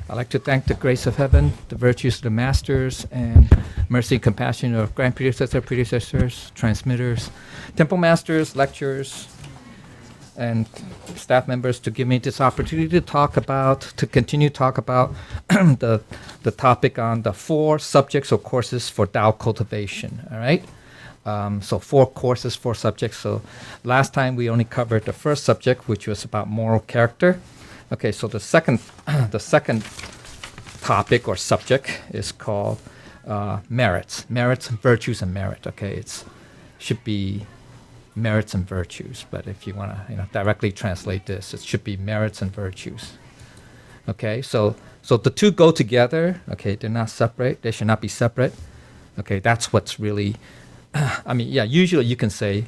I'd like to thank the grace of heaven, the virtues of the masters, and mercy and compassion of grand predecessors, transmitters, temple masters, lecturers, and staff members to give me this opportunity to continue to talk about the topic on the 4 subjects or courses for Tao cultivation. All right. So 4 courses, 4 subjects. So last time we only covered the first subject, which was about moral character. Okay, so the second topic or subject is called merits, virtues, and merit. Okay, should be merits and virtues, but if you want to directly translate this, it should be merits and virtues. Okay, so the two go together. Okay, they're not separate. They should not be separate. Okay, that's what's really. Usually you can say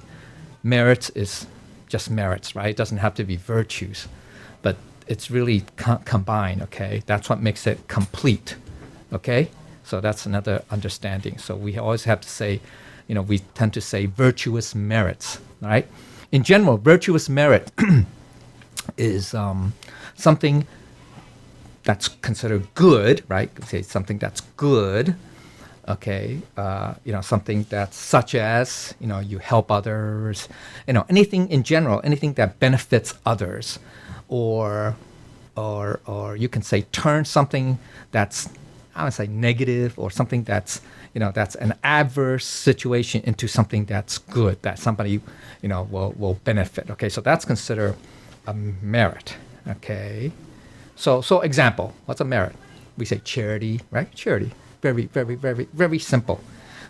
merits is just merits, right? It doesn't have to be virtues, but it's really combined, okay? That's what makes it complete, okay? So that's another understanding. So we always have to say, we tend to say virtuous merits, right? In general, virtuous merit is something that's considered good, right? Say something that's good, okay? Something that's such as, you help others, anything in general, anything that benefits others, or you can say turn something that's, I would say, negative, or something that's, that's an adverse situation into something that's good, that somebody, will benefit. Okay, so that's considered a merit. Okay, so example, what's a merit? We say charity, right? Charity, very, very, very, very simple,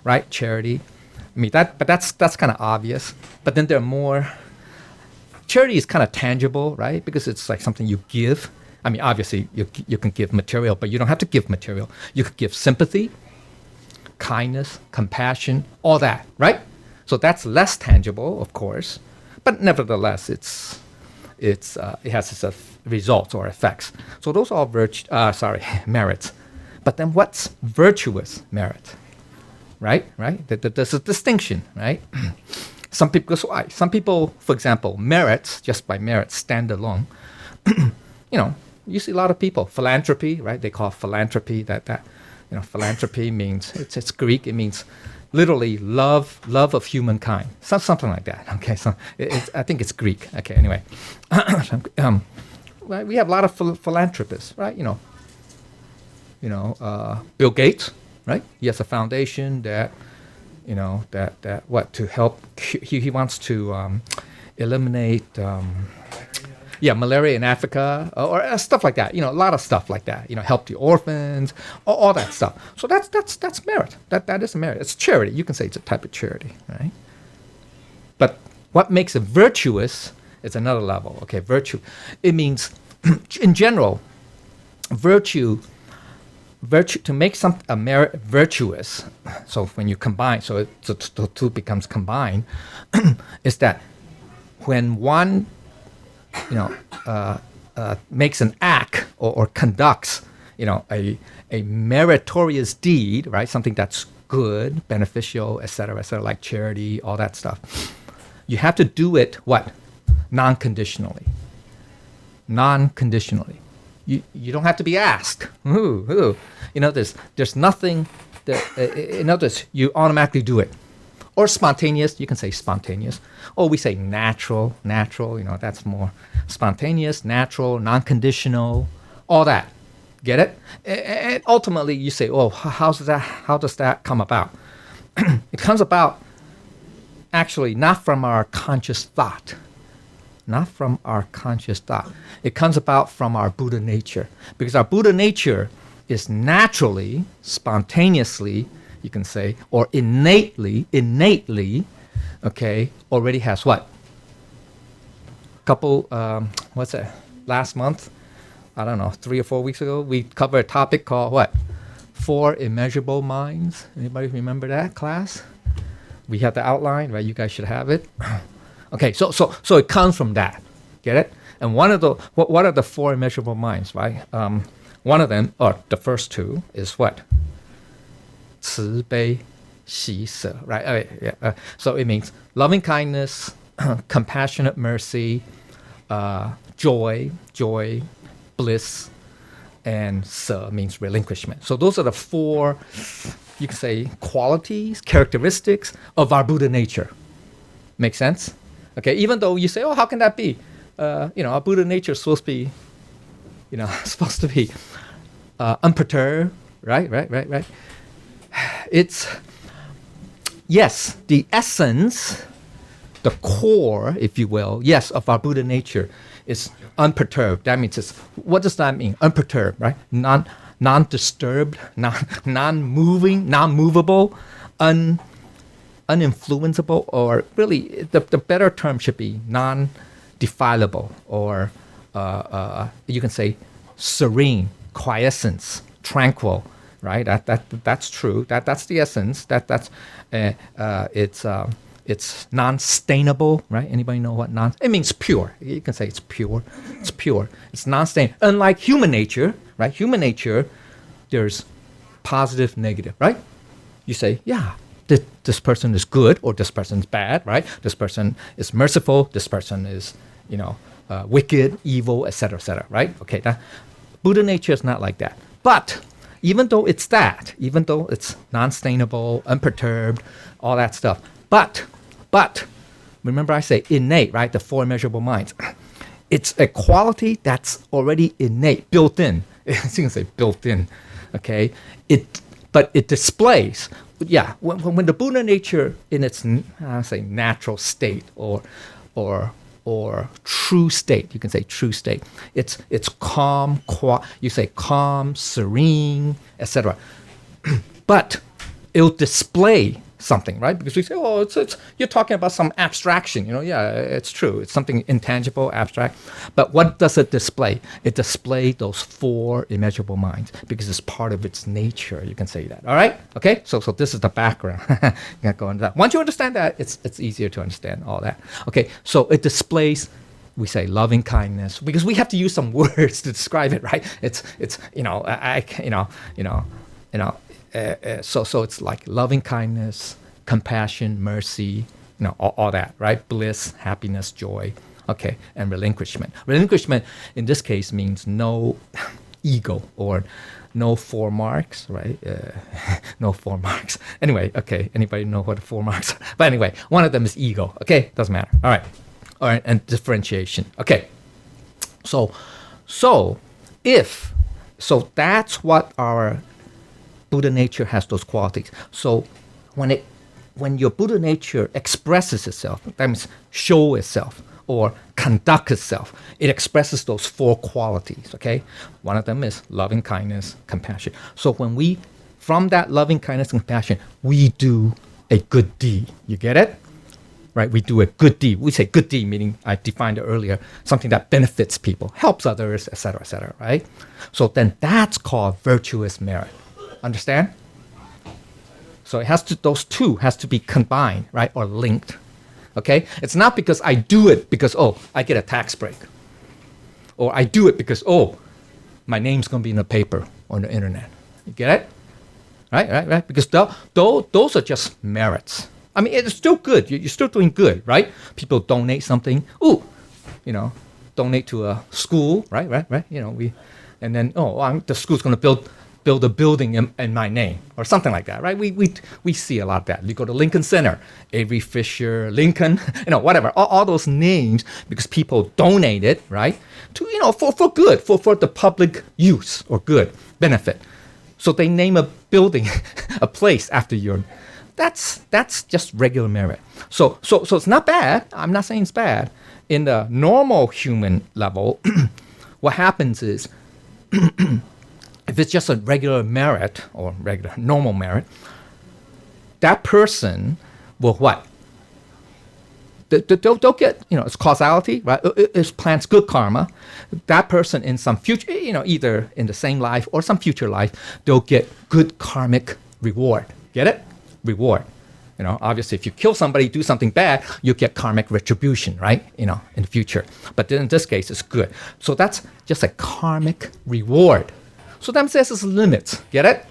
right? Charity. But that's kind of obvious. But then there are more. Charity is kind of tangible, right? Because it's like something you give. Obviously, you can give material, but you don't have to give material. You could give sympathy, kindness, compassion, all that, right? So that's less tangible, of course, but nevertheless, it has its results or effects. So those are merits. But then what's virtuous merit, right? There's a distinction, right? Some people, for example, merits, just by merit, stand alone. You see a lot of people, philanthropy, right? They call philanthropy philanthropy means, it's Greek, it means literally love of humankind, something like that. Okay, so I think it's Greek. Okay, anyway, we have a lot of philanthropists, right? Bill Gates, right? He has a foundation that to help. He wants to eliminate. Malaria in Africa, or stuff like that. A lot of stuff like that. Help the orphans, all that stuff. So that's merit. That is a merit. It's charity. You can say it's a type of charity, right? But what makes it virtuous is another level. Okay, virtue. It means, in general, virtue to make a merit virtuous. So when you combine, the two becomes combined, is that when one makes an act or conducts, a meritorious deed, right? Something that's good, beneficial, et cetera, like charity, all that stuff. You have to do it, what? Non-conditionally. You don't have to be asked. There's nothing that, you automatically do it. Or spontaneous, you can say spontaneous. Or we say natural, that's more spontaneous, natural, non-conditional, all that. Get it? And ultimately you say, how does that come about? It comes about actually not from our conscious thought. It comes about from our Buddha nature. Because our Buddha nature is naturally, spontaneously, you can say, or innately, okay, already has what? What's that? Last month, I don't know, 3 or 4 weeks ago, we covered a topic called what? 4 immeasurable minds. Anybody remember that class? We had the outline, right? You guys should have it. Okay, so it comes from that. Get it? And what are the 4 immeasurable minds, right? One of them, or the first 2, is what? 慈悲喜舍, right? So it means loving kindness, compassionate mercy, joy, bliss, and se means relinquishment. So those are the four, you can say, qualities, characteristics of our Buddha nature. Make sense? Okay, even though you say, oh, how can that be? Our Buddha nature is supposed to be, supposed to be unperturbed, right? It's, yes, the essence, the core, if you will, yes, of our Buddha nature is unperturbed. That means what does that mean? Unperturbed, right? Non-disturbed, non-moving, non-movable, uninfluenceable, or really the better term should be non-defilable, or you can say serene, quiescence, tranquil, right? That's true. That's the essence. It's non-stainable, right? Anybody know what it means pure. You can say it's pure. It's pure. It's non-stained. Unlike human nature, right? Human nature, there's positive, negative, right? You say, yeah, this person is good or this person is bad, right? This person is merciful. This person is, wicked, evil, etc., right? Okay, that Buddha nature is not like that. But even though it's non-stainable, unperturbed, all that stuff, but remember I say innate, right? The four immeasurable minds. It's a quality that's already innate, built in. You can say built in, okay? But it displays, yeah, when the Buddha nature in its, natural state or true state, you can say true state. It's calm, you say calm, serene, etc. But it'll display something, right? Because we say, oh, it's you're talking about some abstraction, yeah, it's true. It's something intangible, abstract. But what does it display? It displays those four immeasurable minds because it's part of its nature. You can say that. All right? Okay? So this is the background. Not going to that. Once you understand that, it's easier to understand all that. Okay, so it displays, we say loving kindness, because we have to use some words to describe it, right? So it's like loving kindness, compassion, mercy, all that, right? Bliss, happiness, joy, okay, and relinquishment. Relinquishment in this case means no ego or no four marks, right? No four marks. Anyway, okay, anybody know what the four marks are? But anyway, one of them is ego, okay? Doesn't matter. All right, and differentiation. Okay, so that's what our Buddha nature has, those qualities. So when your Buddha nature expresses itself, that means show itself or conduct itself, it expresses those four qualities, okay? One of them is loving kindness, compassion. So from that loving kindness and compassion, we do a good deed. You get it? Right? We do a good deed. We say good deed, meaning I defined it earlier, something that benefits people, helps others, etc., right? So then that's called virtuous merit. Understand? So those two has to be combined, right, or linked. Okay? It's not because I do it because I get a tax break, or I do it because my name's gonna be in the paper or on the internet. You get it? Right? Because those are just merits. I mean, it's still good. You're still doing good, right? People donate something. Donate to a school, right? And then the school's gonna build a building in my name or something like that, right? We see a lot of that. You go to Lincoln Center, Avery Fisher, Lincoln, whatever, all those names because people donate it, right? To for good, for the public use or good benefit. So they name a building, a place after your. That's just regular merit. So it's not bad. I'm not saying it's bad. In the normal human level, what happens is. If it's just a regular merit or regular normal merit, that person will what? They'll get, it's causality, right? It plants good karma. That person in some future, either in the same life or some future life, they'll get good karmic reward. Get it? Reward. Obviously, if you kill somebody, do something bad, you get karmic retribution, right? In the future. But in this case, it's good. So that's just a karmic reward. So that says it's limits. Get it?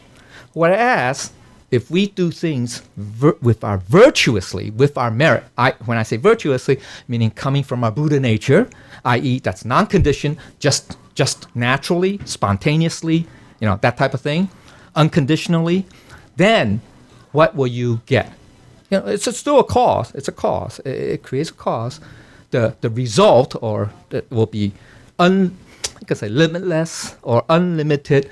Whereas, if we do things virtuously, with our merit, when I say virtuously, meaning coming from our Buddha nature, i.e. that's non-conditioned, just just naturally, spontaneously, that type of thing, unconditionally, then what will you get? It's still a cause. It's a cause. It creates a cause. The result or it will be I could say limitless or unlimited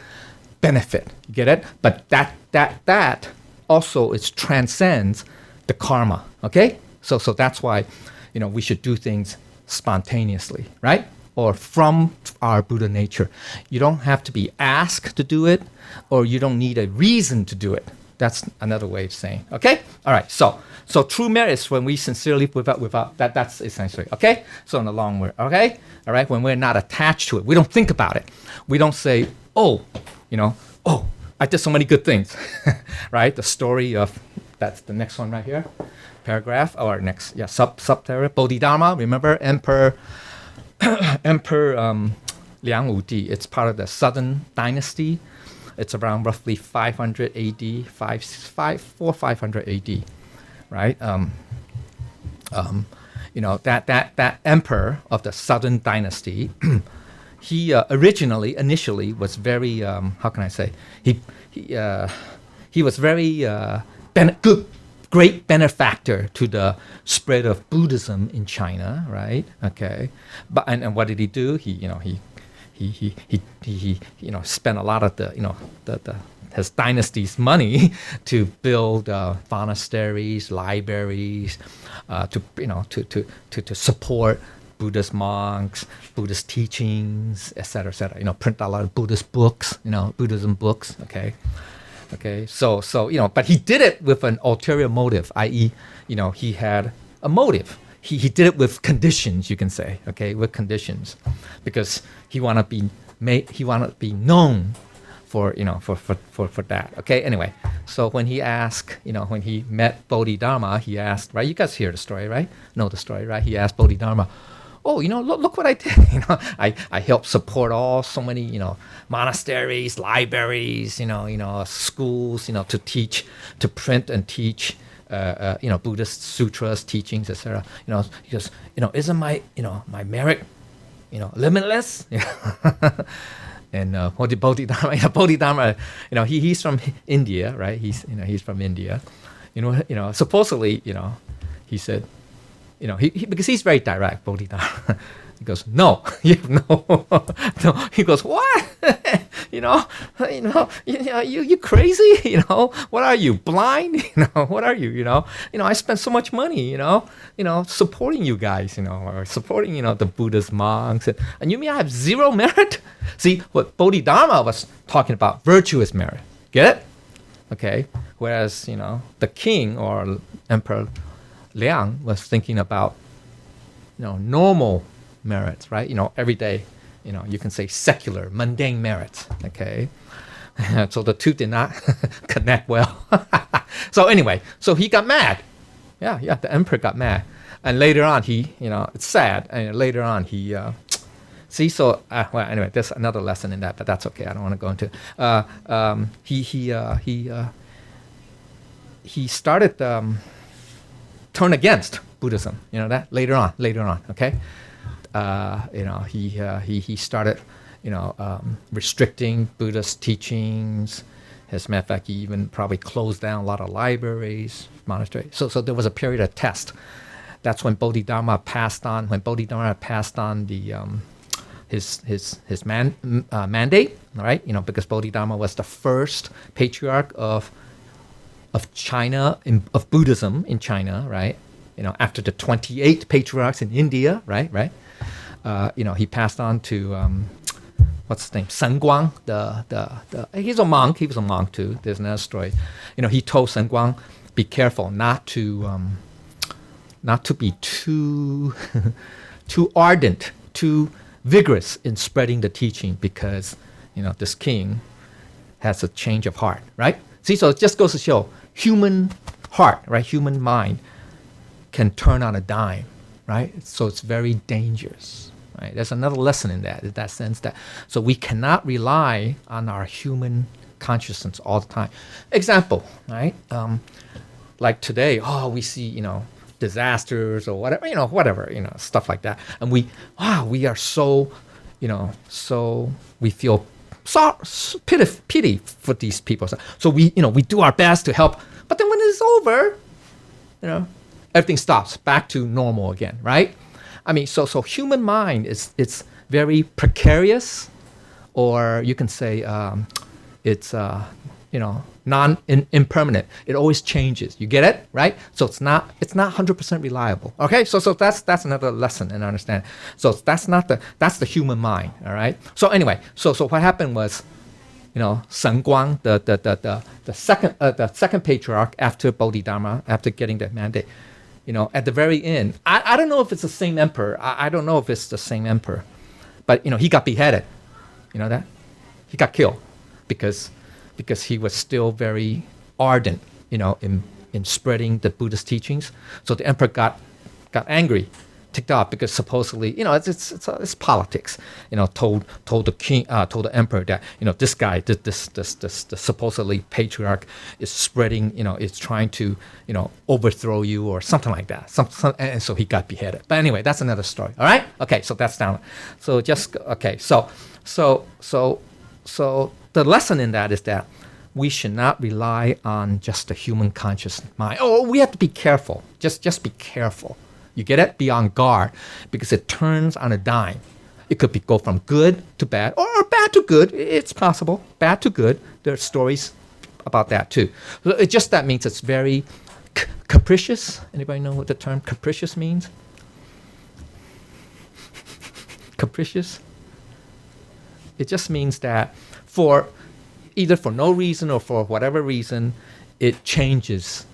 benefit. You get it? But that also it transcends the karma. Okay? So that's why we should do things spontaneously, right? Or from our Buddha nature. You don't have to be asked to do it, or you don't need a reason to do it. That's another way of saying. Okay? All right. So true merit is when we sincerely without that's essentially. Okay? So in the long word. Okay? All right? When we're not attached to it. We don't think about it. We don't say, oh, I did so many good things. Right? The story of that's the next one right here. Paragraph or next subparagraph. Bodhidharma, remember Emperor Liang Wudi. It's part of the Southern Dynasty. It's around roughly 500 AD, 500 AD, right? That emperor of the Southern Dynasty, he initially was very how can I say he was very great benefactor to the spread of Buddhism in China, right? Okay, but and what did he do? He spent a lot of his dynasty's money to build monasteries, libraries, to support Buddhist monks, Buddhist teachings, etc., etc. Print a lot of Buddhist books, Buddhism books. Okay. So but he did it with an ulterior motive, i.e., he had a motive. He did it with conditions, you can say, okay, with conditions, because he wanted to be known for that. Okay, anyway, so when he asked, when he met Bodhidharma, he asked, right? You guys hear the story, right? Know the story, right? He asked Bodhidharma, oh, look what I did. I helped support so many, monasteries, libraries, schools, to teach, to print and teach. Buddhist sutras, teachings, etc. He goes, isn't my merit, limitless? And what did Bodhidharma? Bodhidharma, he's from India, right? He's from India. Supposedly, he said, because he's very direct, Bodhidharma. He goes, no, no. He goes, what? You crazy? What are you, blind? What are you? I spent so much money, supporting you guys, or supporting, the Buddhist monks, and you mean I have zero merit? See, what Bodhidharma was talking about, virtuous merit. Get it? Okay. Whereas, the king or Emperor Liang was thinking about, normal merits, right? Every day, you can say secular, mundane merits, okay? So the two did not connect well. So anyway, so he got mad. Yeah, the emperor got mad. And later on, it's sad. And later on, he, well, anyway, there's another lesson in that, but that's okay. I don't want to go into he started turn against Buddhism, that later on, okay? He started, restricting Buddhist teachings. As a matter of fact, he even probably closed down a lot of libraries, monasteries. So there was a period of test. That's when Bodhidharma passed on. When Bodhidharma passed on the his mandate, all right? Because Bodhidharma was the first patriarch of China, of Buddhism in China, right? After the 28 patriarchs in India, right? He passed on to what's his name, Sun Guang. He's a monk. He was a monk too. There's another story. He told Sun Guang, be careful not to be too too ardent, too vigorous in spreading the teaching, because this king has a change of heart, right? See, so it just goes to show human heart, right? Human mind can turn on a dime, right? So it's very dangerous, right? There's another lesson in that sense, that so we cannot rely on our human consciousness all the time. Example, right? Like today, we see, disasters or whatever, stuff like that, and we are so, so we feel pity for these people. So we do our best to help. But then when it's over, everything stops back to normal again, right? I mean, so human mind it's very precarious, or you can say it's impermanent. It always changes. You get it, right? So it's not 100% reliable. Okay, so that's another lesson in understanding. So that's the human mind. All right. So anyway, so what happened was, Shen Guang, the second patriarch after Bodhidharma, after getting that mandate, at the very end, I don't know if it's the same emperor. I don't know if it's the same emperor, but he got beheaded. You know that? He got killed because he was still very ardent, in spreading the Buddhist teachings. So the emperor got angry, ticked off, because supposedly, it's politics. Told the king, told the emperor that this guy, this supposedly patriarch is spreading, is trying to overthrow you or something like that. And so he got beheaded. But anyway, that's another story. All right. Okay. So that's down. So just okay. So the lesson in that is that we should not rely on just the human conscious mind. Oh, we have to be careful. Just be careful. You get it? Be on guard, because it turns on a dime. It could go from good to bad, or bad to good. It's possible. Bad to good. There are stories about that too. So that means it's very capricious. Anybody know what the term capricious means? Capricious? It just means that either for no reason or for whatever reason, it changes.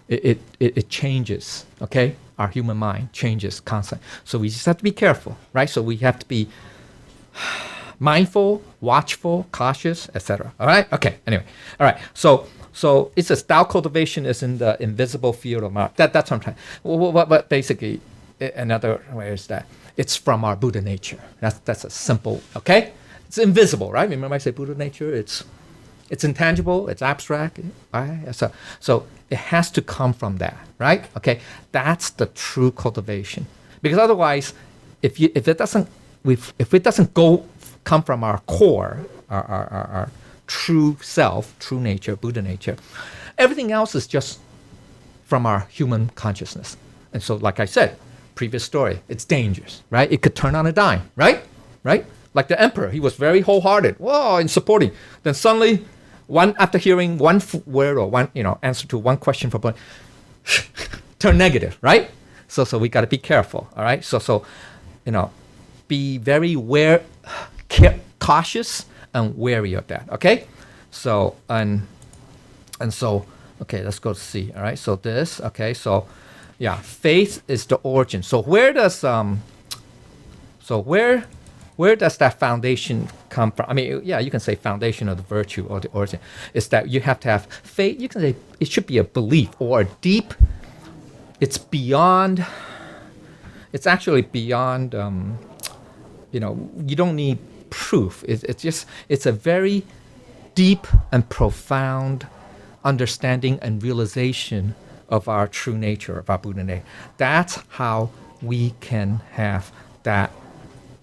It changes, okay? Our human mind changes constantly. So we just have to be careful, right? So we have to be mindful, watchful, cautious, etc. All right? Okay, anyway. All right, so it says Tao cultivation is in the invisible field of mind. That's what I'm trying. But basically, another way is that it's from our Buddha nature. That's a simple, okay? It's invisible, right? Remember I say Buddha nature, it's intangible, it's abstract, right? So it has to come from that, right? Okay, that's the true cultivation. Because otherwise, if it doesn't come from our core, our true self, true nature, Buddha nature, everything else is just from our human consciousness. And so, like I said, previous story, it's dangerous, right? It could turn on a dime, right? Like the emperor, he was very wholehearted, in supporting. Then suddenly, after hearing one word or one answer to one question from one, turn negative, right? So we got to be careful, all right? So be very cautious and wary of that, okay? So and so, okay, let's go see, all right? So this, okay, so yeah, faith is the origin. So where does that foundation come from? I mean, yeah, you can say foundation of the virtue or the origin. Is that you have to have faith. You can say it should be a belief or a deep. It's actually beyond. You don't need proof. It's a very deep and profound understanding and realization of our true nature, of our Buddha nature. That's how we can have that.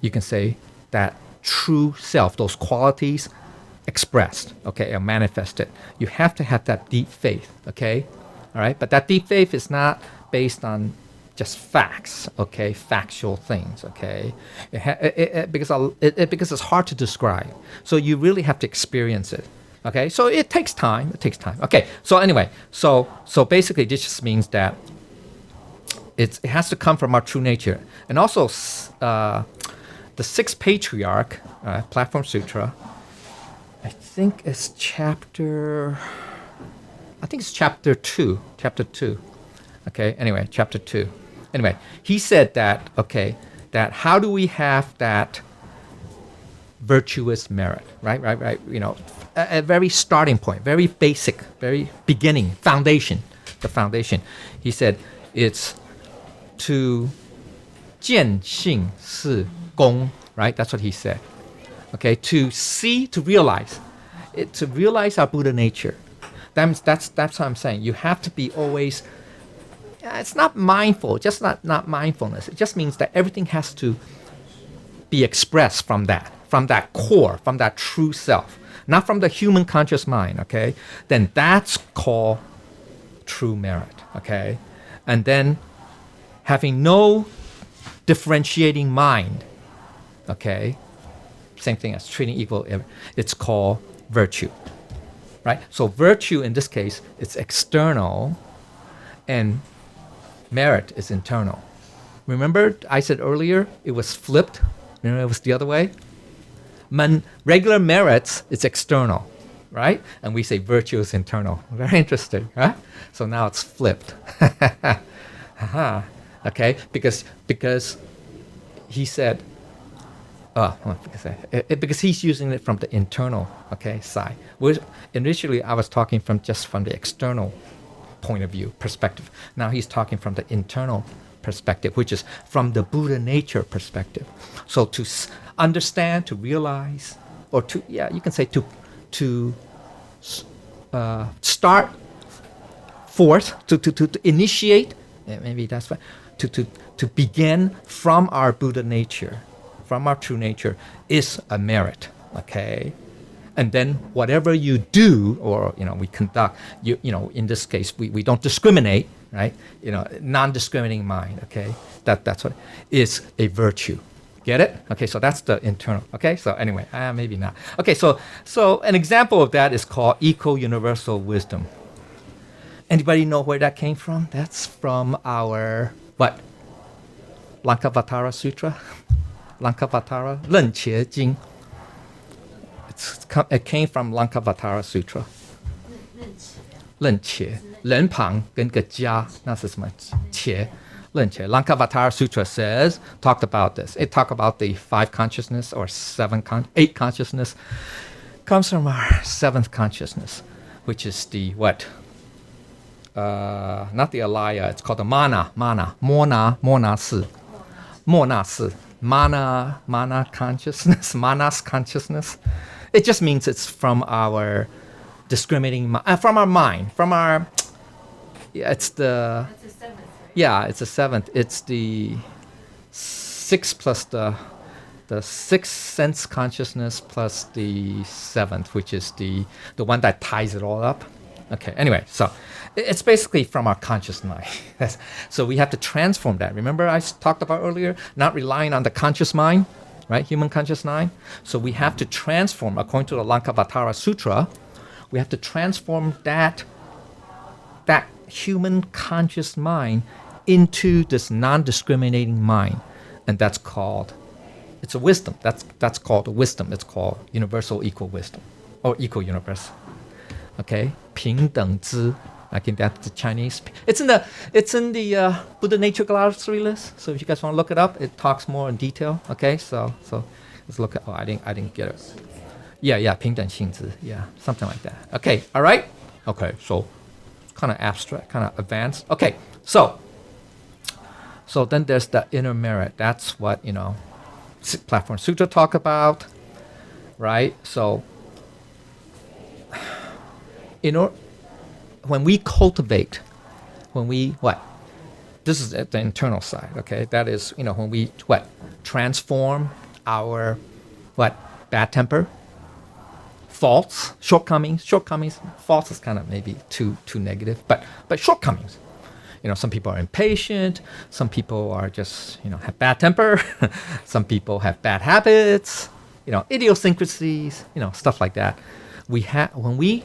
You can say that true self, those qualities expressed, okay, or manifested. You have to have that deep faith, okay, all right? But that deep faith is not based on just facts, okay, factual things, okay, because it's hard to describe. So you really have to experience it, okay? So it takes time. Okay. So anyway, so basically, this just means that it has to come from our true nature, and also. The sixth patriarch, Platform Sutra, I think it's chapter 2. Okay, anyway, chapter 2. Anyway, he said that, okay, that how do we have that virtuous merit, right? A very starting point, very basic, very beginning, the foundation. He said it's to 见性是 gong, right? That's what he said. Okay, to realize our Buddha nature. That's what I'm saying. You have to be always. It's not mindful, just not mindfulness. It just means that everything has to be expressed from that core, from that true self, not from the human conscious mind, okay, then that's called true merit, okay? And then having no differentiating mind, okay, same thing as treating equal, it's called virtue, right? So virtue in this case, it's external, and merit is internal. Remember I said earlier it was flipped? Remember it was the other way? Regular merits, it's external, right? And we say virtue is internal. Very interesting, right? So now it's flipped. Okay, because he said, because he's using it from the internal, okay, side. Initially, I was talking just from the external point of view, perspective. Now he's talking from the internal perspective, which is from the Buddha nature perspective. So to understand, to realize, or to, you can say to start forth, to initiate, maybe that's right, to begin from our Buddha nature, from our true nature, is a merit, okay? And then whatever you do, or we conduct, in this case we don't discriminate, right? Non-discriminating mind, okay? That's what is a virtue. Get it? Okay, so that's the internal. Okay, so anyway, maybe not. Okay, so an example of that is called eco-universal wisdom. Anybody know where that came from? That's from our what? Lankavatara Sutra. Lankavatara, 楞伽经. It came from Lankavatara Sutra. 楞伽，人旁跟个家，那是什么？伽，楞伽。Lankavatara Sutra talked about this. It talked about the 5 consciousness or 8 consciousness. Comes from our 7th consciousness, which is the what? Not the alaya. It's called the mana. Mana consciousness, manas consciousness. It just means it's from our discriminating, from our mind, it's the, it's the 7th. It's the 6th plus the 6th sense consciousness plus the 7th, which is the one that ties it all up. Okay, anyway, so it's basically from our conscious mind. So we have to transform that. Remember I talked about earlier, not relying on the conscious mind, right? Human conscious mind. So we have to transform, according to the Lankavatara Sutra, we have to transform that human conscious mind into this non-discriminating mind. And that's called, it's a wisdom. That's called a wisdom. It's called universal equal wisdom, or equal universal. Okay, 平等之. I think that's the Chinese. It's in the Buddha Nature Glossary list. So if you guys want to look it up, it talks more in detail. Okay, so let's look at. Oh, I didn't get it. Yeah, 平等性质. Yeah, something like that. Okay, all right. Okay, so kind of abstract, kind of advanced. Okay, so then there's the inner merit. That's what Platform Sutra talk about, right? So when we cultivate, this is at the internal side, okay? That is, when we, transform our, bad temper, faults, shortcomings, faults is kind of maybe too negative, but shortcomings. Some people are impatient, some people are just, have bad temper, some people have bad habits, idiosyncrasies, stuff like that. When we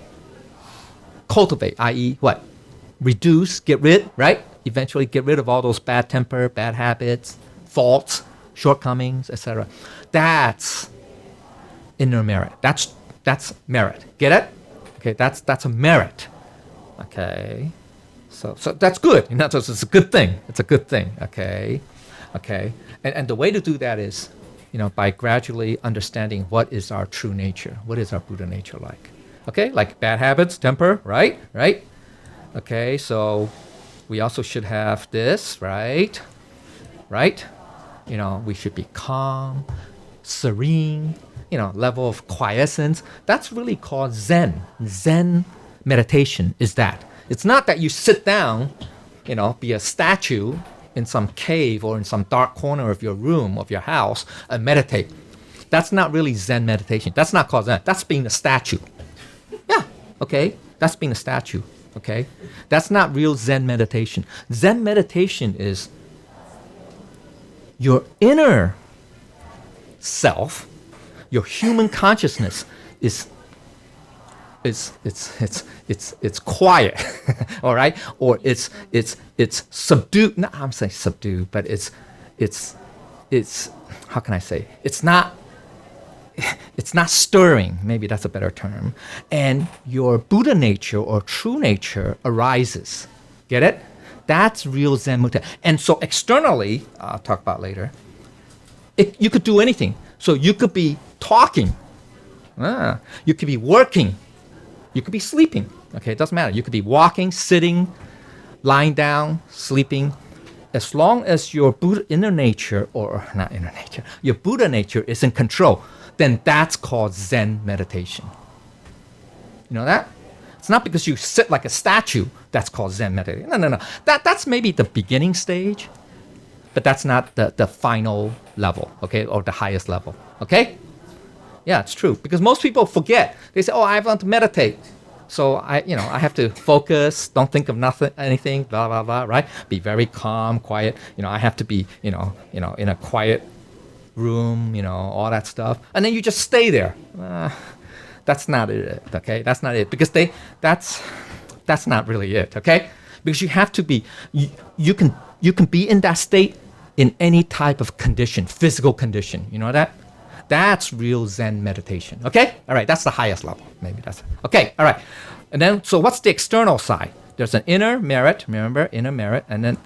cultivate, i.e. reduce, get rid, right? Eventually get rid of all those bad temper, bad habits, faults, shortcomings, etc. That's inner merit. That's merit. Get it? Okay, that's a merit. Okay. So that's good. It's a good thing. It's a good thing. Okay. And the way to do that is, by gradually understanding what is our true nature. What is our Buddha nature like? Okay, like bad habits, temper, right? Okay, so we also should have this, right? We should be calm, serene, level of quiescence. That's really called Zen. Zen meditation is that. It's not that you sit down, be a statue, in some cave or in some dark corner of your room, of your house, and meditate. That's not really Zen meditation. That's not called Zen. That's being a statue. Yeah, okay? That's being a statue, okay? That's not real Zen meditation. Zen meditation is your inner self, your human consciousness is it's quiet, all right, or it's subdued. No, I'm saying subdued, but it's how can I say? It's not stirring. Maybe that's a better term. And your Buddha nature or true nature arises. Get it? That's real Zen meditation. And so externally, I'll talk about later. You could do anything. So you could be talking. You could be working. You could be sleeping. Okay, it doesn't matter. You could be walking, sitting, lying down, sleeping. As long as your Buddha inner nature, or not inner nature, your Buddha nature is in control, then that's called Zen meditation. You know that? It's not because you sit like a statue that's called Zen meditation. No. That's maybe the beginning stage, but that's not the final level, okay, or the highest level, okay? Yeah, it's true. Because most people forget. They say, "Oh, I want to meditate, so I have to focus, don't think of anything, blah blah blah." Right? Be very calm, quiet. I have to be, in a quiet room, all that stuff, and then you just stay there. That's not it. Okay, that's not it. Because that's not really it. Okay, because you have to be. You can be in that state in any type of condition, physical condition. You know that. That's real Zen meditation. Okay? All right, that's the highest level. Maybe that's okay. All right. And then, so what's the external side? There's an inner merit, remember, inner merit, and then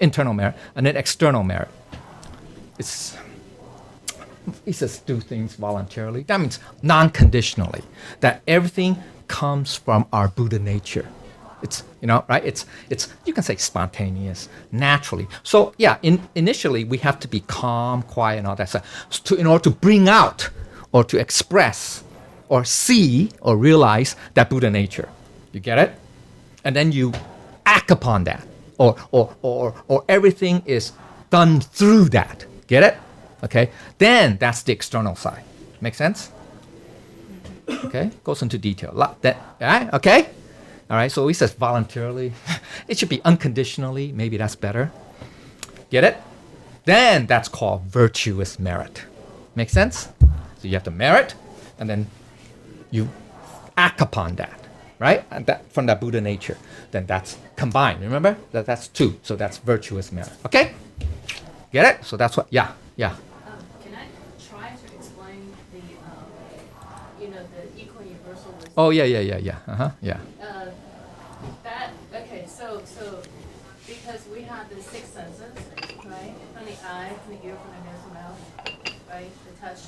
internal merit, and then external merit. He says do things voluntarily. That means non-conditionally. That everything comes from our Buddha nature. It's, right? It's you can say spontaneous, naturally. So yeah, initially we have to be calm, quiet, and all that stuff in order to bring out or to express or see or realize that Buddha nature. You get it? And then you act upon that, or everything is done through that. Get it? Okay. Then that's the external side. Make sense? Okay. Goes into detail. Okay. All right, so he says voluntarily. It should be unconditionally. Maybe that's better. Get it? Then that's called virtuous merit. Make sense? So you have to merit, and then you act upon that, right? And that from that Buddha nature. Then that's combined. Remember? That's two. So that's virtuous merit. Okay? Get it? So that's what. Yeah. Can I try to explain the equal universal wisdom? Oh yeah. Yeah. So because we have the six senses, right? From the eye, from the ear, from the nose, and mouth, right? The touch.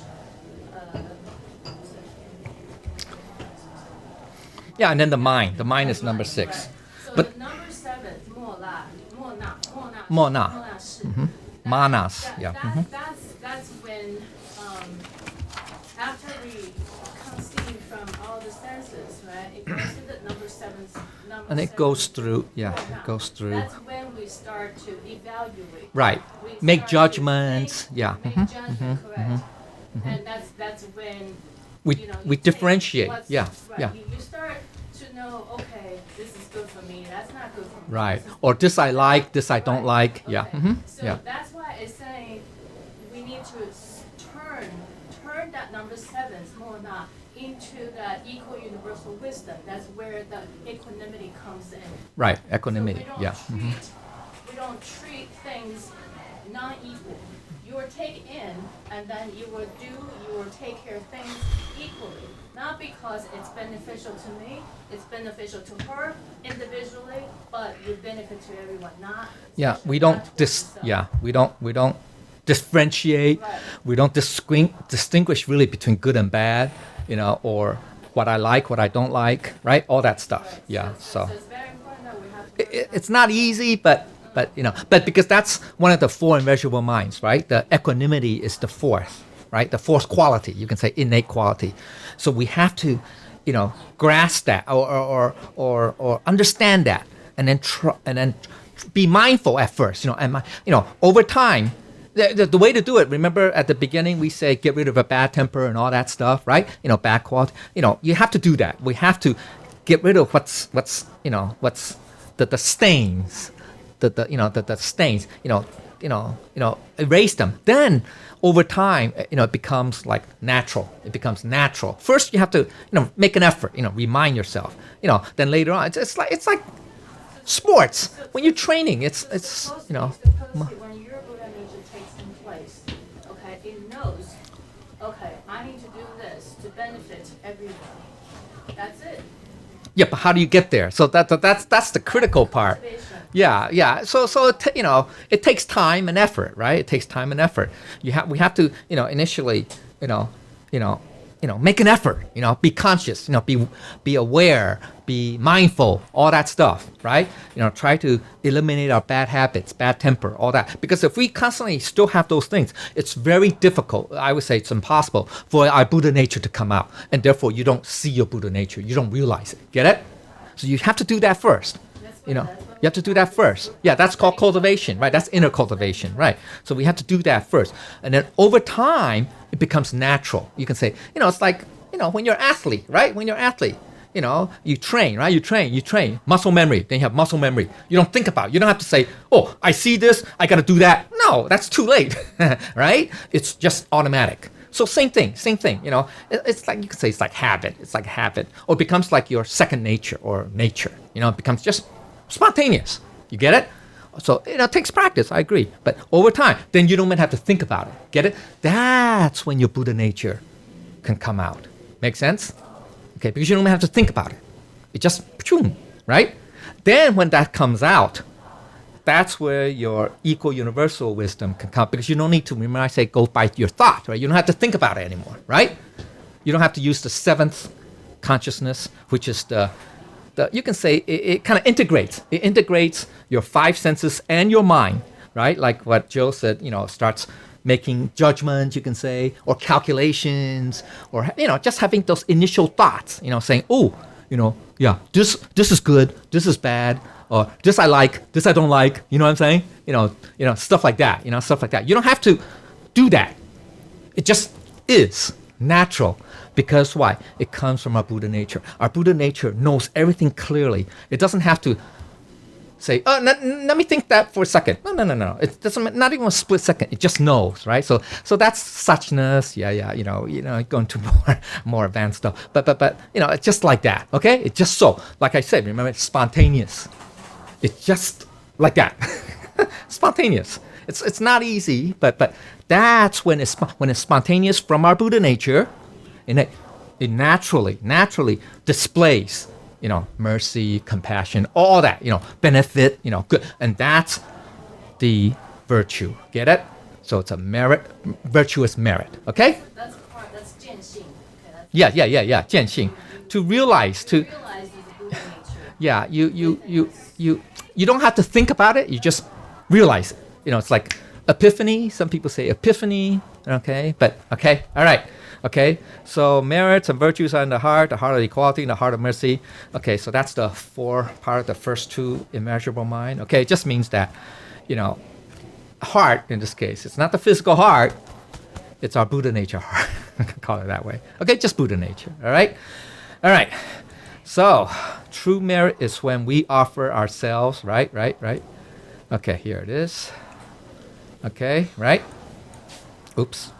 Yeah, and then the mind. The mind is number 6. Right. So but the number 7, mo na. Manas. Yeah. That's when after we conceive from all the senses, right? It goes to the number 7. And it goes through. Yeah, it goes through. That's when we start to evaluate. Right. Make judgments. Yeah. Make judgment, correct. And that's when we differentiate. Yeah. Right. Yeah. You start to know, okay, this is good for me, that's not good for me. Right. Or this I like, this I don't like. Okay. Yeah. So Yeah. that's why it's saying we need to turn that number 7, more not, into that equal universal wisdom. That's where the equanimity comes in. Right. Equanimity. So we don't treat things non-equal. You will take in, and then you will take care of things equally. Not because it's beneficial to me, it's beneficial to her individually, but with benefit to everyone. Yeah, we don't we don't differentiate. Right. We don't distinguish really between good and bad, or what I like, what I don't like, right? All that stuff. Right. Yeah. So it's very important that we have to it's not easy, but because that's one of the 4 immeasurable minds, right? The equanimity is the 4th, right? The 4th quality, you can say innate quality. So we have to, grasp that or understand that, and then be mindful at first, and over time. The way to do it, remember at the beginning we say get rid of a bad temper and all that stuff, right? Bad quality. You have to do that. We have to get rid of what's the stains, the stains. Erase them. Then over time, it becomes like natural. It becomes natural. First, you have to make an effort. Remind yourself. Then later on, it's like sports. When you're training, it's When your Buddha nature takes in place, okay, it knows, okay, I need to do this to benefit everyone. That's it. Yeah, but how do you get there? So that's the critical part. Cultivation. Yeah. So it takes time and effort, right? It takes time and effort. We have to initially make an effort. Be conscious. Be aware. Be mindful. All that stuff, right? Try to eliminate our bad habits, bad temper, all that. Because if we constantly still have those things, it's very difficult. I would say it's impossible for our Buddha nature to come out, and therefore you don't see your Buddha nature. You don't realize it. Get it? So you have to do that first. You have to do that first. Yeah, that's called cultivation, right? That's inner cultivation, right? So we have to do that first. And then over time, it becomes natural. You can say, it's like, when you're an athlete, right? When you're an athlete, you train, right? You train. Muscle memory. Then you have muscle memory. You don't think about it. You don't have to say, oh, I see this, I got to do that. No, that's too late, right? It's just automatic. So same thing. It's like, you could say it's like habit. It's like habit. Or it becomes like your second nature or nature. It becomes just spontaneous. You get it? So it takes practice, I agree. But over time, then you don't even have to think about it. Get it? That's when your Buddha nature can come out. Make sense? Okay, because you don't have to think about it. It just, right? Then when that comes out, that's where your equal universal wisdom can come, because you don't need to, remember I say go by your thought, right? You don't have to think about it anymore, right? You don't have to use the seventh consciousness, which is you can say it kind of integrates. It integrates your five senses and your mind, right? Like what Joe said, starts making judgments, you can say, or calculations, or just having those initial thoughts, saying, oh, yeah, this is good, this is bad, or this I like, this I don't like, you know what I'm saying? Stuff like that, stuff like that. You don't have to do that. It just is natural. Because why? It comes from our Buddha nature. Our Buddha nature knows everything clearly. It doesn't have to say, oh, let me think that for a second. No. It doesn't, not even a split second. It just knows, right? So that's suchness. Yeah. Going to more advanced stuff. But it's just like that. Okay? It's just so. Like I said, remember, it's spontaneous. It's just like that. Spontaneous. It's not easy, but that's when it's spontaneous from our Buddha nature. And it naturally displays, mercy, compassion, all that, benefit, good. And that's the virtue. Get it? So it's a merit, virtuous merit. Okay? That's jianxing. Okay, Yeah. 见性. To realize, realize there's a Buddha nature. yeah, you don't have to think about it. You just realize it. It's like epiphany. Some people say epiphany. Okay, all right. Okay, so merits and virtues are in the heart of equality, and the heart of mercy. Okay, so that's the four part of the first two, immeasurable mind. Okay, it just means that, heart in this case, it's not the physical heart, it's our Buddha nature heart. I can call it that way. Okay, just Buddha nature. All right. So true merit is when we offer ourselves, right. Okay, here it is. Okay, right. Oops.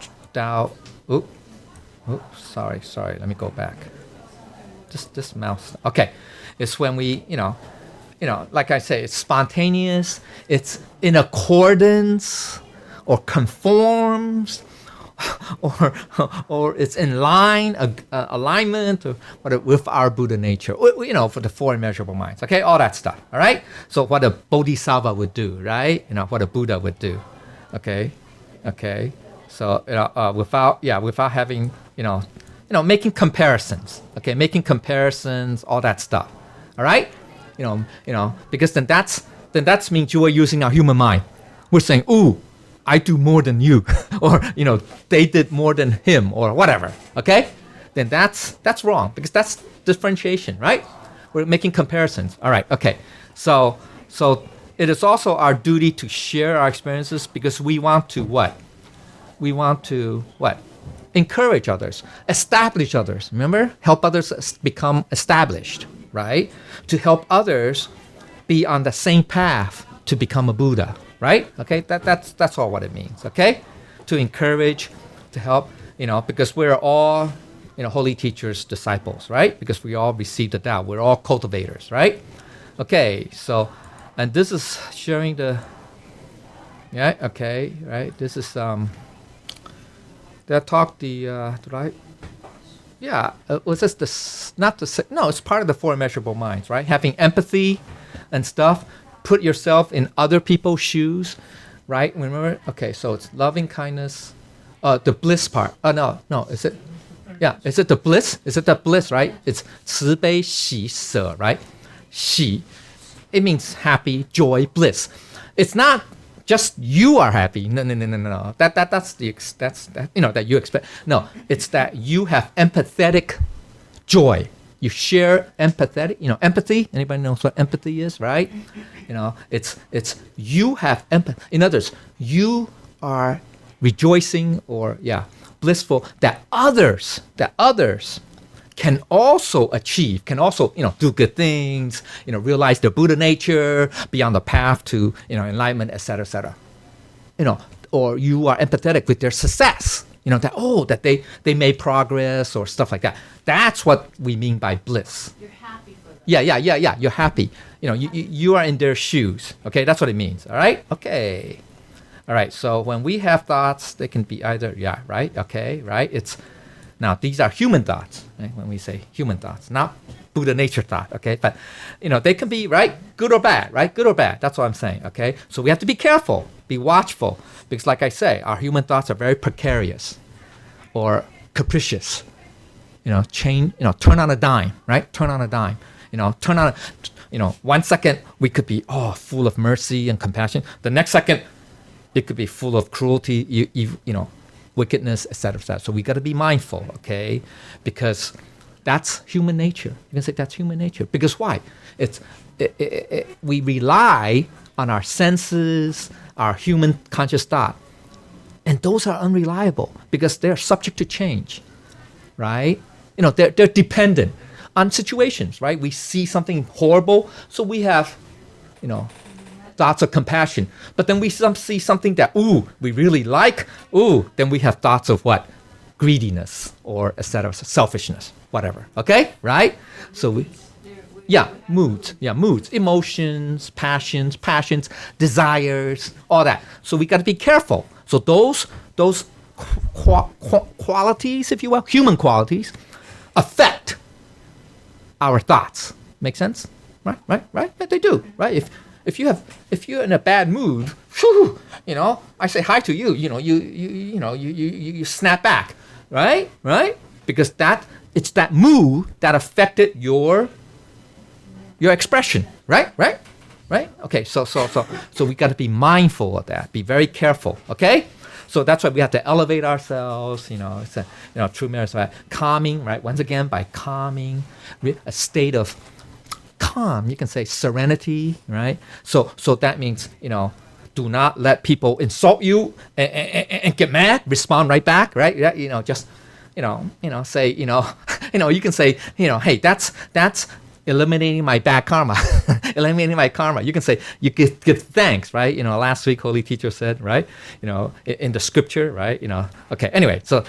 Sorry. Let me go back. This mouse. Okay, it's when we, like I say, it's spontaneous. It's in accordance, or conforms, or it's in line, alignment, or whatever, with our Buddha nature. For the four immeasurable minds. Okay, all that stuff. All right. So what a bodhisattva would do, right? What a Buddha would do. Okay. So without having making comparisons. Okay, making comparisons, all that stuff. All right, because then that means you are using our human mind. We're saying, ooh, I do more than you, or they did more than him, or whatever. Okay, then that's wrong, because that's differentiation, right? We're making comparisons. All right. Okay. So it is also our duty to share our experiences because we want to what? We want to what? Encourage others, establish others. Remember? Help others become established, right? To help others be on the same path to become a Buddha, right? Okay, that's all what it means, okay? To encourage, to help, because we're all, holy teachers' disciples, right? Because we all received the Tao. We're all cultivators, right? Okay, so, and this is sharing the, yeah, okay, right? This is, that talk right? Yeah, was this no, it's part of the four immeasurable minds, right? Having empathy and stuff, put yourself in other people's shoes, right? Remember? Okay, so it's loving kindness, the bliss part. No, is it? Yeah, is it the bliss? Is it the bliss, right? It's 慈悲喜舍, right? 喜, it means happy, joy, bliss. It's not just you are happy. No. That's that you expect. No, it's that you have empathetic joy. You share empathetic, empathy. Anybody knows what empathy is, right? It's you have empathy. In others, you are rejoicing or blissful that others can also achieve, can also do good things, realize their Buddha nature, be on the path to enlightenment, etc., etc. Or you are empathetic with their success. That they made progress or stuff like that. That's what we mean by bliss. You're happy for them. Yeah. You're happy. You are in their shoes. Okay, that's what it means. All right. Okay. All right. So when we have thoughts, they can be either right. Okay, right. Now these are human thoughts. Right? When we say human thoughts, not Buddha nature thought. Okay, but they can be right, good or bad. Right, good or bad. That's what I'm saying. Okay. So we have to be careful, be watchful. Because like I say, our human thoughts are very precarious or capricious. Turn on a dime, right? Turn on a dime. Turn on, 1 second we could be, full of mercy and compassion. The next second, it could be full of cruelty, wickedness, etc., etc. So we got to be mindful, okay? Because that's human nature. You can say that's human nature. Because why? We rely on our senses, our human conscious thought. And those are unreliable because they're subject to change, right? They're dependent on situations, right? We see something horrible, so we have, thoughts of compassion. But then we see something that, we really like, then we have thoughts of what? Greediness or etc., selfishness, whatever, okay? Right? So moods, emotions, passions, desires, all that. So we got to be careful. So those qualities, if you will, human qualities, affect our thoughts. Make sense? Right? Yeah, they do. Right? If you're in a bad mood, I say hi to you. You snap back. Right? Because it's that mood that affected your expression, right? Okay, so we got to be mindful of that. Be very careful, okay? So that's why we have to elevate ourselves. It's true merit is by calming, right? Once again, by calming, a state of calm. You can say serenity, right? So that means do not let people insult you and get mad. Respond right back, right? Just say you can say hey, that's eliminating my bad karma, eliminating my karma. You can say, you give thanks, right? Last week, Holy Teacher said, right? In the scripture, right? Okay, anyway, so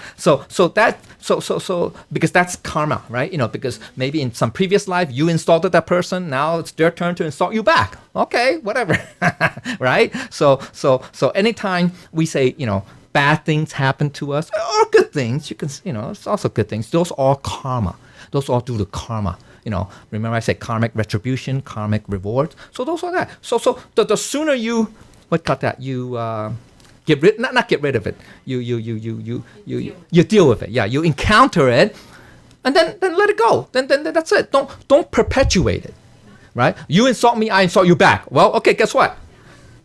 because that's karma, right? Because maybe in some previous life, you insulted that person, now it's their turn to insult you back. Okay, whatever, right? So anytime we say, bad things happen to us, or good things, you can, it's also good things. Those are karma. Those all due to karma. Remember I said karmic retribution, karmic reward. So those are that. So the sooner you, you get rid, not get rid of it. You deal with it. Yeah, you encounter it, and then let it go. Then that's it. Don't perpetuate it, right? You insult me, I insult you back. Well, okay, guess what?